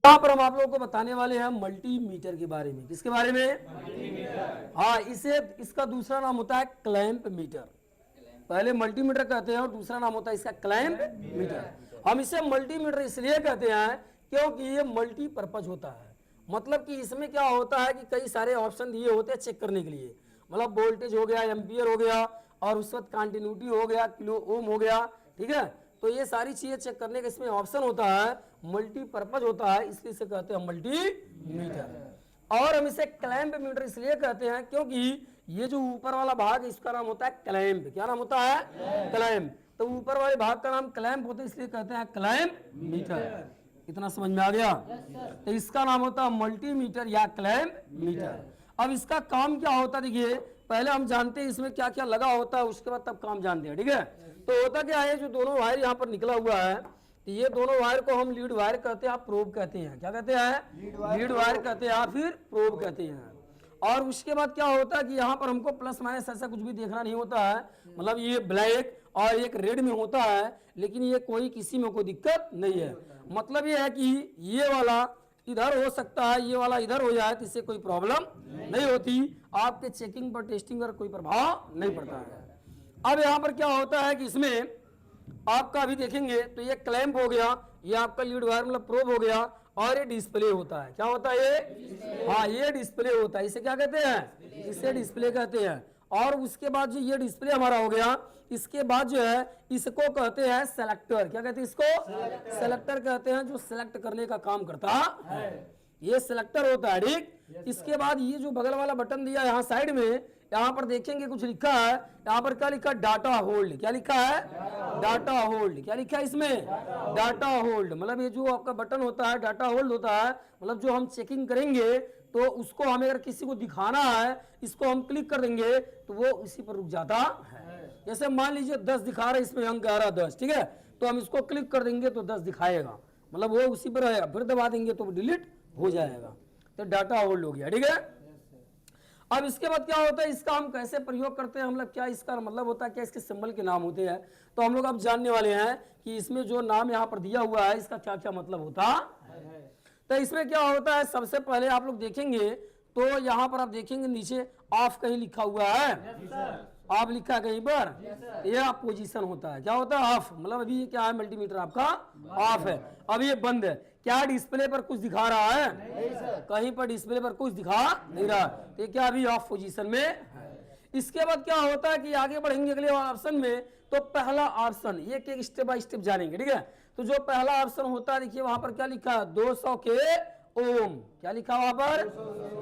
यहाँ पर हम आप लोगों को बताने वाले हैं मल्टीमीटर के बारे में। किसके बारे में? हाँ, इसका दूसरा नाम होता है क्लैंप मीटर। पहले मल्टीमीटर कहते हैं और दूसरा नाम होता है इसका क्लैंप मीटर। हम इसे मल्टीमीटर इसलिए कहते हैं क्योंकि ये मल्टीपर्पज होता है। मतलब कि इसमें क्या होता है कि कई सारे ऑप्शन दिए होते हैं चेक करने के लिए। मतलब वोल्टेज हो गया, एम्पियर हो गया, और उस वक्त कंटिन्यूटी हो गया, किलो ओम हो गया, ठीक है। तो ये सारी चीजें चेक करने का इसमें ऑप्शन होता है, मल्टीपर्पज होता है, इसलिए इसे कहते हैं मल्टीमीटर। और हम इसे क्लैंप मीटर इसलिए कहते हैं क्योंकि ये जो ऊपर वाला भाग है इसका नाम होता है क्लैंप। क्या नाम होता है? क्लैंप। तो ऊपर वाले भाग का नाम क्लैंप होता है, इसलिए कहते हैं क्लैंप मीटर। इतना समझ में आ गया? तो इसका नाम होता है मल्टीमीटर या क्लैंप मीटर। अब इसका काम क्या होता है, देखिए पहले हम जानते हैं इसमें क्या क्या लगा होता है, उसके बाद तब काम जानते हैं, ठीक है। तो होता क्या है, जो दोनों वायर यहाँ पर निकला हुआ है, तो ये दोनों वायर को हम लीड वायर कहते हैं, आप प्रोब कहते हैं। क्या कहते हैं? लीड वायर कहते हैं, या फिर प्रोब कहते हैं। और उसके बाद क्या होता है कि यहाँ पर हमको प्लस माइनस ऐसा कुछ भी देखना नहीं होता है। मतलब ये ब्लैक और एक रेड में होता है, लेकिन ये कोई किसी में कोई दिक्कत नहीं है। मतलब ये है कि ये वाला इधर हो सकता है, ये वाला इधर हो जाए, तो इससे कोई प्रॉब्लम नहीं होती। आपके चेकिंग पर, टेस्टिंग पर कोई प्रभाव नहीं पड़ता है। अब यहाँ पर क्या होता है कि इसमें आपका अभी देखेंगे तो ये क्लैंप हो गया, ये आपका लीड वायर मतलब प्रोब हो गया, और ये डिस्प्ले होता है। क्या होता है ये? हाँ, ये डिस्प्ले होता है। इसे क्या कहते हैं? इसे डिस्प्ले कहते हैं। और उसके बाद जो ये डिस्प्ले हमारा हो गया, इसके बाद जो है इसको कहते हैं सेलेक्टर। क्या कहते हैं इसको? सेलेक्टर कहते हैं, जो सेलेक्ट करने का काम करता है, ये सेलेक्टर होता है, ठीक। इसके बाद ये जो बगल वाला बटन दिया यहाँ साइड में, यहाँ पर देखेंगे कुछ लिखा है, यहाँ पर क्या लिखा है? Data hold. क्या लिखा है? Data hold. क्या लिखा है इसमें? Data hold. मतलब ये जो आपका बटन होता है, डाटा होल्ड होता है। मतलब जो हम चेकिंग करेंगे तो उसको हमें अगर किसी को दिखाना है, इसको हम क्लिक कर देंगे तो वो उसी पर रुक जाता है। जैसे मान लीजिए 10 दिखा रहा है, इसमें अंक आ रहा 10, ठीक है, तो हम इसको क्लिक कर देंगे तो 10 दिखाएगा, मतलब वो उसी पर रहेगा। फिर दबा देंगे तो डिलीट हो जाएगा। तो डाटा होल्ड हो गया, ठीक है। अब इसके बाद क्या होता है, इसका हम कैसे प्रयोग करते हैं, मतलब क्या इसका मतलब होता है, क्या इसके सिंबल के नाम होते हैं, तो हम लोग अब जानने वाले हैं कि इसमें जो नाम यहाँ पर दिया हुआ है इसका क्या क्या मतलब होता है। तो इसमें क्या होता है, सबसे पहले आप लोग देखेंगे तो यहाँ पर आप देखेंगे नीचे ऑफ कहीं लिखा हुआ है। ऑफ लिखा है कहीं पर, यह पोजीशन होता है। क्या होता है? ऑफ। मतलब अभी ये क्या है, मल्टीमीटर आपका ऑफ है, अब ये बंद है। क्या डिस्प्ले पर कुछ दिखा रहा है? कहीं पर डिस्प्ले पर कुछ दिखा नहीं रहा, तो क्या अभी ऑफ पोजीशन में है। इसके बाद क्या होता है कि आगे बढ़ेंगे अगले ऑप्शन में, तो पहला ऑप्शन ये एक स्टेप बाय स्टेप जानेंगे, ठीक है। तो जो पहला ऑप्शन होता है, देखिए वहां पर क्या लिखा है, 200 के ओम। क्या लिखा वहां पर?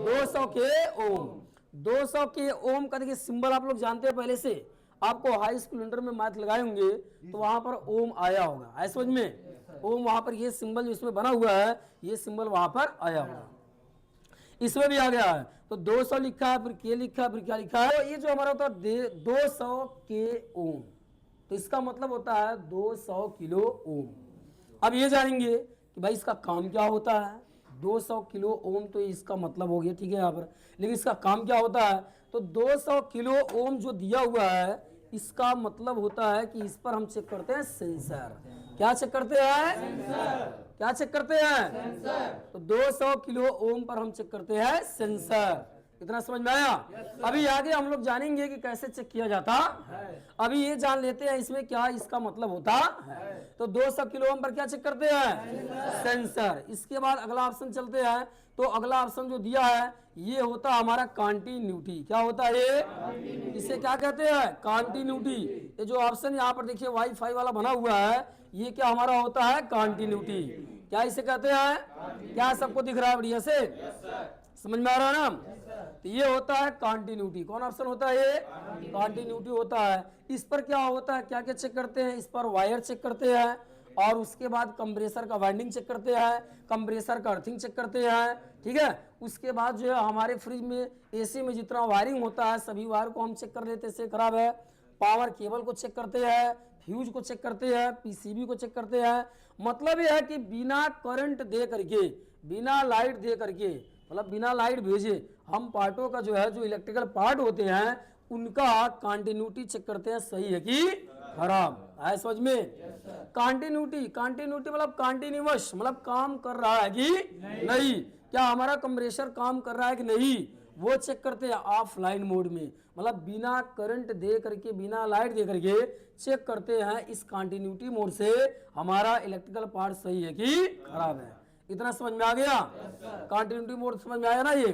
200 के ओम। 200 के ओम का देखिए सिंबल आप लोग जानते हैं पहले से, आपको हाई स्कूल इंटर में मैथ लगाए होंगे तो वहां पर ओम आया होगा, आया समझ में? ओम वहां पर ये सिंबल जो इसमें बना हुआ है, ये सिंबल वहां पर आया होगा, इसमें भी आ गया है। तो 200 लिखा है, फिर के लिखा है, फिर क्या लिखा है, तो ये जो हमारा होता है 200 के ओम, तो इसका मतलब होता है 200 किलो ओम। अब ये जानेंगे कि भाई इसका काम क्या होता है। 200 किलो ओम तो इसका मतलब हो गया, ठीक है यहाँ पर, लेकिन इसका काम क्या होता है, तो 200 किलो ओम जो दिया हुआ है इसका मतलब होता है कि इस पर हम चेक करते हैं सेंसर। क्या चेक करते हैं? सेंसर। क्या चेक करते हैं? सेंसर। तो 200 किलो ओम पर हम चेक करते हैं सेंसर। इतना समझ में आया? अभी आगे हम लोग जानेंगे कि कैसे चेक किया जाता है। अभी ये जान लेते हैं इसमें क्या इसका मतलब होता है। तो 200 किलो ओम पर क्या चेक करते हैं? सेंसर। इसके बाद अगला ऑप्शन चलते हैं, तो अगला ऑप्शन जो दिया है ये होता है हमारा कंटिन्यूटी। क्या होता है ये? इसे क्या कहते हैं? कंटिन्यूटी। ये जो ऑप्शन यहाँ पर देखिए वाईफाई वाला बना हुआ है, ये क्या हमारा होता है? कंटिन्यूटी। क्या इसे कहते हैं? क्या सबको दिख रहा है बढ़िया से? समझ में आ रहा है ना? तो ये होता है कंटिन्यूटी। कौन ऑप्शन होता है ये? कंटिन्यूटी होता है। इस पर क्या होता है, क्या क्या चेक करते हैं, इस पर वायर चेक करते हैं, और उसके बाद कंप्रेसर का वाइंडिंग चेक करते हैं, कंप्रेसर का अर्थिंग चेक करते हैं, ठीक है। उसके बाद जो है हमारे फ्रिज में, एसी में जितना वायरिंग होता है सभी वायर को हम चेक कर लेते हैं, खराब है। पावर केबल को चेक करते हैं, फ्यूज को चेक करते हैं, पीसीबी को चेक करते हैं। मतलब यह है कि बिना करंट दे करके, बिना लाइट दे करके, मतलब बिना लाइट भेजे हम पार्टों का जो है, जो इलेक्ट्रिकल पार्ट होते हैं उनका कंटिन्यूटी चेक करते हैं, सही है कि खराब है, समझ में। कंटिन्यूटी, कंटिन्यूटी मतलब कंटिन्यूअस, मतलब काम कर रहा है कि नहीं, क्या हमारा कंप्रेसर काम कर रहा है कि नहीं, वो चेक करते हैं ऑफलाइन मोड में, मतलब बिना करंट दे करके, बिना लाइट दे करके चेक करते हैं इस कंटिन्यूटी मोड से हमारा इलेक्ट्रिकल पार्ट सही है कि खराब है। इतना समझ में आ गया? कंटिन्यूटी मोड समझ में आया ना ये?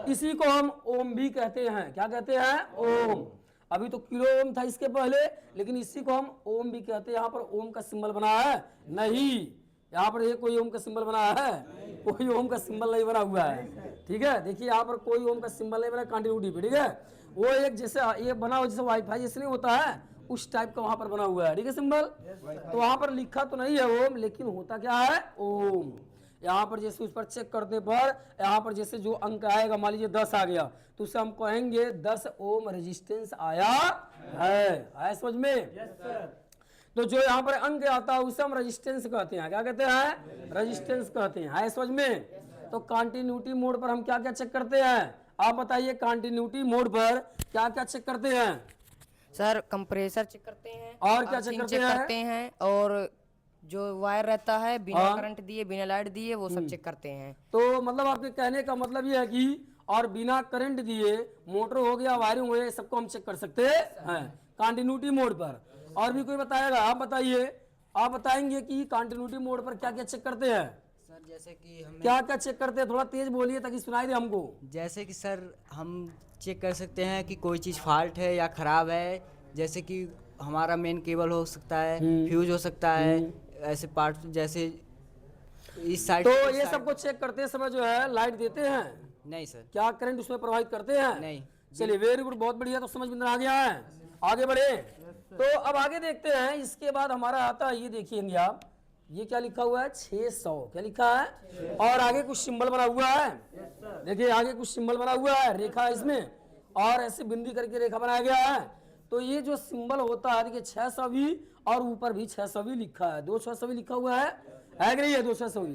इसी को हम ओम भी कहते हैं। क्या कहते हैं? ओम। अभी तो किलो ओम था इसके पहले, लेकिन इसी को हम ओम भी कहते हैं। यहाँ पर ओम का सिंबल बना है नहीं, यहाँ पर ये कोई ओम का सिंबल बना है, कोई ओम का सिंबल नहीं बना हुआ है, ठीक है। देखिए यहाँ पर कोई ओम का सिंबल नहीं बना कंटिन्यूटी पे, ठीक है। वो एक जैसे ये बना हो जैसे वाईफाई जैसे नहीं होता है, उस टाइप का वहां पर बना हुआ है, ठीक है, सिंबल। तो वहां पर लिखा तो नहीं है ओम, लेकिन होता क्या है? ओम। यहाँ पर जैसे उस पर चेक करने पर यहाँ पर जैसे जो अंक आएगा, मान लीजिए 10 आ गया, तो उसे हम कहेंगे 10 ओम रेजिस्टेंस आया है समझ में। तो जो यहाँ पर अंक आता है उसे हम रेजिस्टेंस कहते हैं। क्या कहते हैं? रेजिस्टेंस कहते हैं, है समझ में। तो कंटिन्यूटी मोड पर हम क्या क्या चेक करते हैं, आप बताइए। कंटिन्यूटी मोड पर क्या क्या चेक करते हैं? सर कंप्रेसर चेक करते हैं, और क्या चेक करते हैं, और जो वायर रहता है बिना करंट दिए, बिना लाइट दिए, वो सब चेक करते हैं। तो मतलब आपके कहने का मतलब ये है कि और बिना करंट दिए मोटर हो गया, वायरिंग हो गया, सबको हम चेक कर सकते हैं कंटिन्यूटी मोड पर। और भी कोई बताएगा? आप बताइए, आप बताएंगे कि कंटिन्यूटी मोड पर क्या क्या चेक करते हैं? सर जैसे कि हम क्या क्या चेक करते हैं, थोड़ा तेज बोलिए ताकि सुनाई दे हमको। जैसे कि सर हम चेक कर सकते हैं कि कोई चीज़ फॉल्ट है या ख़राब है, जैसे कि हमारा मेन केबल हो सकता है, फ्यूज हो सकता है, ऐसे पार्ट जैसे इस साइड। तो ये सबको चेक करते समय जो है लाइट देते हैं? नहीं सर। क्या करंट उसमें प्रवाहित करते हैं? नहीं। चलिए वेरी गुड, बहुत बढ़िया, तो समझ में आ गया है। आगे बढ़े तो अब आगे देखते हैं। इसके बाद हमारा आता है, ये देखिएंगे आप, ये क्या लिखा हुआ है? 600। क्या लिखा है? और आगे कुछ सिंबल बना हुआ है, देखिए आगे कुछ सिंबल बना हुआ है, रेखा इसमें, और ऐसे बिंदी करके रेखा बनाया गया है। तो ये जो सिंबल होता है, देखिए 600V और ऊपर भी 600V लिखा है, 2 600V लिखा हुआ है कि नहीं है? 2 600V।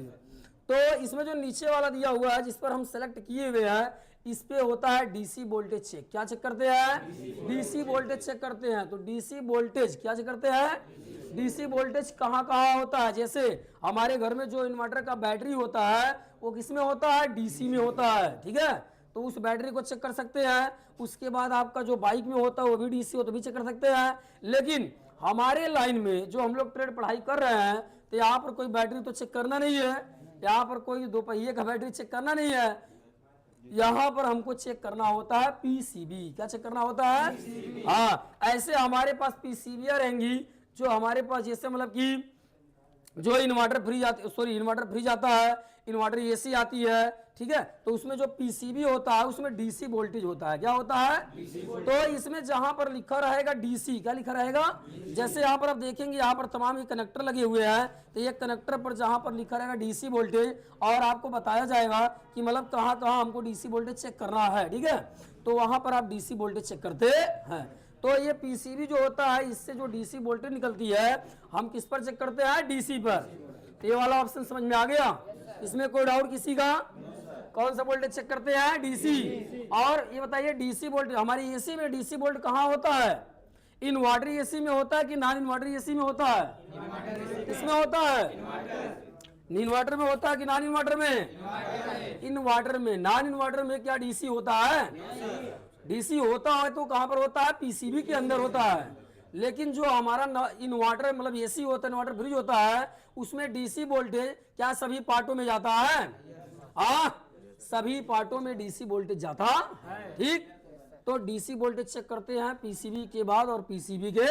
तो इसमें जो नीचे वाला दिया हुआ है जिस पर हम सेलेक्ट किए हुए हैं, इस पे होता है डीसी वोल्टेज चेक। क्या चेक करते हैं? डीसी वोल्टेज चेक करते हैं। तो डीसी वोल्टेज क्या चेक करते हैं? डीसी वोल्टेज कहाँ कहाँ होता है? जैसे हमारे घर में जो इन्वर्टर का बैटरी होता है वो किसमें होता है? डीसी में होता है, ठीक है। तो उस बैटरी को चेक कर सकते हैं। उसके बाद आपका जो बाइक में होता है वो भी डीसी हो तो भी चेक कर सकते हैं। लेकिन हमारे लाइन में जो हम लोग ट्रेड पढ़ाई कर रहे हैं, तो यहाँ पर कोई बैटरी तो चेक करना नहीं है, यहाँ पर कोई 2 पहिए का बैटरी चेक करना नहीं है, यहाँ पर हमको चेक करना होता है पीसीबी। क्या चेक करना होता है? हाँ, ऐसे हमारे पास पीसीबी रहेंगी जो हमारे पास, जैसे मतलब कि जो इन्वर्टर फ्रिज आती, सॉरी इन्वर्टर फ्रिज आता है, इन्वर्टर एसी आती है, ठीक है। तो उसमें जो पीसीबी होता है उसमें डीसी वोल्टेज होता है। क्या होता है? तो इसमें जहां पर लिखा रहेगा डीसी, क्या लिखा रहेगा? जैसे यहाँ पर आप देखेंगे, यहाँ पर तमाम ये कनेक्टर लगे हुए हैं, तो ये कनेक्टर पर जहां पर लिखा रहेगा डीसी वोल्टेज, और आपको बताया जाएगा कि मतलब कहाँ कहाँ हमको डीसी वोल्टेज चेक करना है, ठीक है। तो वहां पर आप डीसी वोल्टेज चेक करते हैं। तो ये पीसीबी जो होता है, इससे जो डीसी वोल्टेज निकलती है, हम किस पर चेक करते हैं? डीसी पर। तो ये वाला ऑप्शन समझ में आ गया? इसमें कोई डाउट किसी का? कौन सा वोल्टेज चेक करते हैं? डीसी। और ये बताइए डीसी वोल्टेज हमारी एसी में डीसी वोल्ट कहाँ होता है? इन्वर्टर एसी में होता है कि नॉन इन्वर्टर एसी में होता है? किसमें होता है? इन्वर्टर में होता है कि नॉन इन्वर्टर में? इन्वर्टर में। नॉन इन्वर्टर में क्या डीसी होता है? डीसी होता है तो कहां पर होता है? पीसीबी के अंदर होता है। लेकिन जो हमारा इन्वर्टर मतलब एसी होता है, इन्वर्टर फ्रिज होता है, उसमें डीसी वोल्टेज क्या सभी पार्टों में जाता है? हाँ, सभी पार्टों में डीसी वोल्टेज जाता है, ठीक। तो डीसी वोल्टेज चेक करते हैं पीसीबी के बाद और पीसीबी के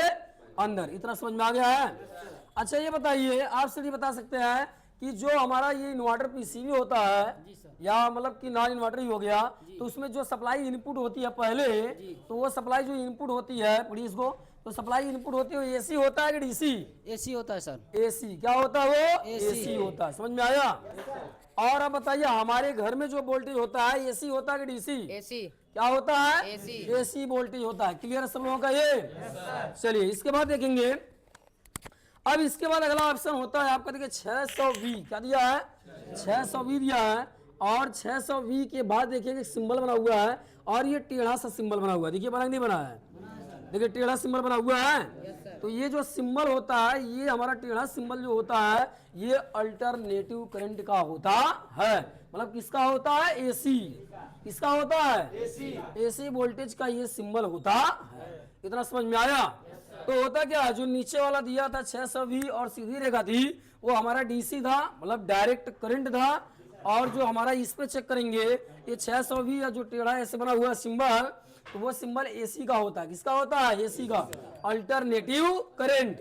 अंदर। इतना समझ में आ गया है? अच्छा ये बताइए, आप सभी बता सकते हैं कि जो हमारा ये इन्वर्टर पीसीबी होता है या मतलब कि नॉन इन्वर्टर ही हो गया, तो उसमें जो सप्लाई इनपुट होती है पहले, तो वो सप्लाई जो इनपुट होती है, पढ़िए इसको, तो सप्लाई इनपुट होती है एसी होता है कि डीसी? एसी होता है सर। एसी। क्या होता है वो? एसी होता है। समझ में आया? और अब बताइए हमारे घर में जो वोल्टेज होता है, एसी होता है कि डीसी? एसी। क्या होता है? एसी। एसी वोल्टेज होता है। क्लियर है सब लोगों का ये? चलिए इसके बाद देखेंगे। अब इसके बाद अगला ऑप्शन होता है आपका, देखिए 600V। क्या दिया है? 600V दिया है। और 600V के बाद देखिए सिंबल बना हुआ है, और ये टेढ़ा सा सिंबल बना हुआ है। देखिए बना नहीं बना है? देखिए टेढ़ा सिंबल बना हुआ है। तो ये जो सिंबल होता है, ये हमारा टेढ़ा सिंबल जो होता है, ये अल्टरनेटिव करंट का होता है। मतलब किसका होता है? एसी। किसका होता है? एसी वोल्टेज का ये सिंबल होता है। इतना समझ में आया? तो होता क्या, जो नीचे वाला दिया था 620 और सीधी रेखा थी, वो हमारा डीसी था, मतलब डायरेक्ट करंट था। और जो हमारा इस पे चेक करेंगे, ये 620 या जो टेढ़ा ऐसे बना हुआ सिंबल, तो वो सिंबल एसी का होता है। किसका होता है? एसी का, अल्टरनेटिव करंट।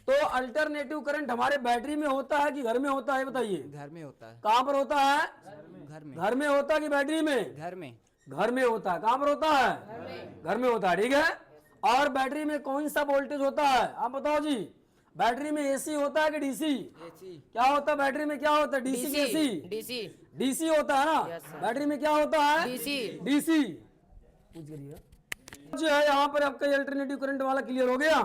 तो अल्टरनेटिव करंट हमारे बैटरी में होता है कि घर में होता है? बताइए। घर में होता है। कहाँ पर होता है? घर में। घर में होता है कि बैटरी में? घर में। घर में होता है। कहाँ पर होता है? घर में होता है। ठीक है। और बैटरी में कौन सा वोल्टेज होता है? आप बताओ जी। बैटरी में एसी होता है कि डीसी? एसी। क्या होता है बैटरी में? क्या होता है? डीसी की एसी? डीसी। डीसी होता है ना। Yes, sir. बैटरी में क्या होता है? डीसी। डीसी। पूछ करिए। जो है यहाँ पर आपका अल्टरनेटिव करंट वाला क्लियर हो गया।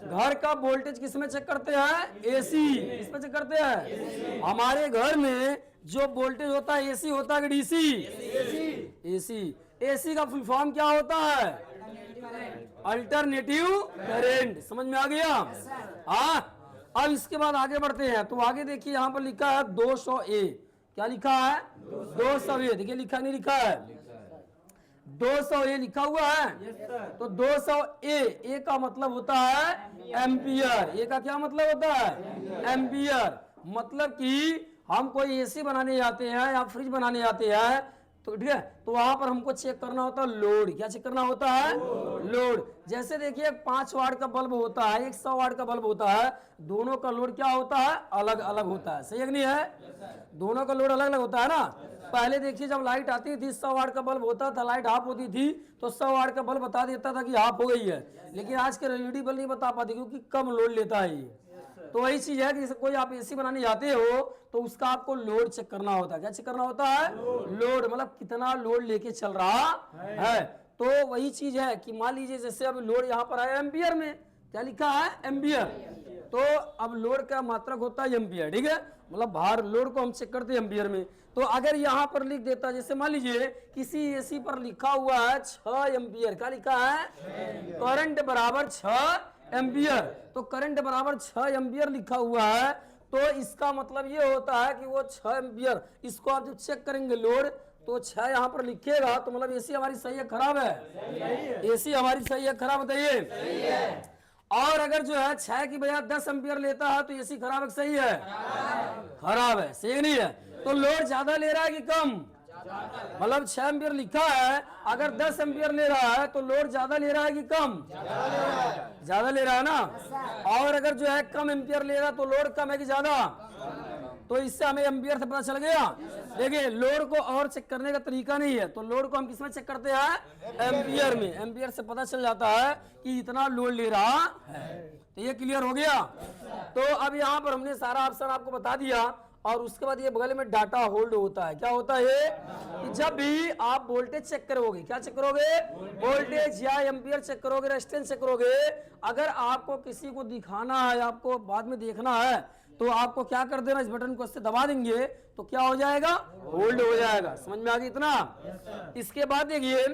घर का वोल्टेज किस में चेक करते हैं? एसी। किस में चेक करते हैं? हमारे घर में जो वोल्टेज होता है, एसी होता है कि डीसी? एसी। एसी का फुल फॉर्म क्या होता है? Alternative current. समझ में आ गया? हाँ। अब इसके बाद आगे बढ़ते हैं। तो आगे देखिए, यहाँ पर लिखा है 200A। क्या लिखा है? 200A। देखिए लिखा नहीं लिखा है? 200A लिखा हुआ है। तो 200A, ए का मतलब होता है एम्पियर। ए का क्या मतलब होता है? एम्पियर। मतलब कि हम कोई एसी बनाने जाते हैं या फ्रिज बनाने जाते हैं, तो ठीक है, तो वहां पर हमको चेक करना होता है लोड। क्या चेक करना होता है? लोड। जैसे देखिए 5 वाट का बल्ब होता है, 100 वाट का बल्ब होता है, दोनों का लोड क्या होता है? अलग अलग होता है। सही है कि नहीं है? दोनों का लोड अलग अलग होता है ना। पहले देखिए जब लाइट आती थी, 100 वाट का बल्ब होता था, लाइट हाफ होती थी, तो 100 वाट का बल्ब बता देता था कि हाफ हो गई है। लेकिन आज के एलईडी बल्ब नहीं बता पाते, क्योंकि कम लोड लेता है ये। तो वही चीज है कि जैसे कोई आप एसी बनाने जाते हो, तो उसका आपको लोड चेक करना होता है। क्या चेक करना होता है? लोड। मतलब कितना लोड लेके चल रहा है। तो वही चीज है कि मान लीजिए जैसे अब लोड यहाँ पर है एम्पियर में। क्या लिखा है? एम्पियर। तो अब लोड का मात्रक होता है एम्पियर। ठीक है, मतलब भार लोड को हम चेक करते हैं एम्पियर में। तो अगर यहाँ पर लिख देता, जैसे मान लीजिए किसी एसी पर लिखा हुआ है 6 एम्पियर। क्या लिखा है? करंट बराबर 6 एम्पियर। तो करंट बराबर 6 एम्पियर लिखा हुआ है, तो इसका मतलब ये होता है कि वो 6 एम्पियर। इसको आप जब चेक करेंगे लोड, तो 6 यहाँ पर लिखेगा, तो मतलब एसी हमारी सही है खराब है? एसी हमारी सही है खराब? बताइए। और अगर जो है 6 की बजाय 10 एम्पियर लेता है, तो एसी खराब है सही है? खराब है। सही नहीं है? तो लोड ज्यादा ले रहा है कि कम? मतलब 6 एम्पियर लिखा है, अगर 10 एम्पियर ले रहा है, तो लोड ज्यादा ले रहा है कि कम? ज्यादा ले रहा है ना। और अगर जो है कम एम्पियर ले रहा है, तो लोड कम है कि ज्यादा? तो इससे हमें एम्पियर से पता चल गया। देखिए लोड को और चेक करने का तरीका नहीं है। तो लोड को हम किस में चेक करते हैं? एम्पियर में। एम्पियर से पता चल जाता है कि इतना लोड ले रहा है। तो ये क्लियर हो गया। तो अब यहाँ पर हमने सारा ऑप्शन आपको बता दिया। और उसके बाद ये बगल में डाटा होल्ड होता है। क्या होता है? कि जब भी आप वोल्टेज चेक करोगे, क्या चेक करोगे? वोल्टेज या एम्पियर चेक करोगे, रेजिस्टेंस चेक करोगे। अगर आपको किसी को दिखाना है, आपको बाद में देखना है, तो आपको क्या कर देना, इस बटन को इससे दबा देंगे, तो क्या हो जाएगा? होल्ड हो जाएगा। समझ में आ गया इतना? इसके बाद देखिए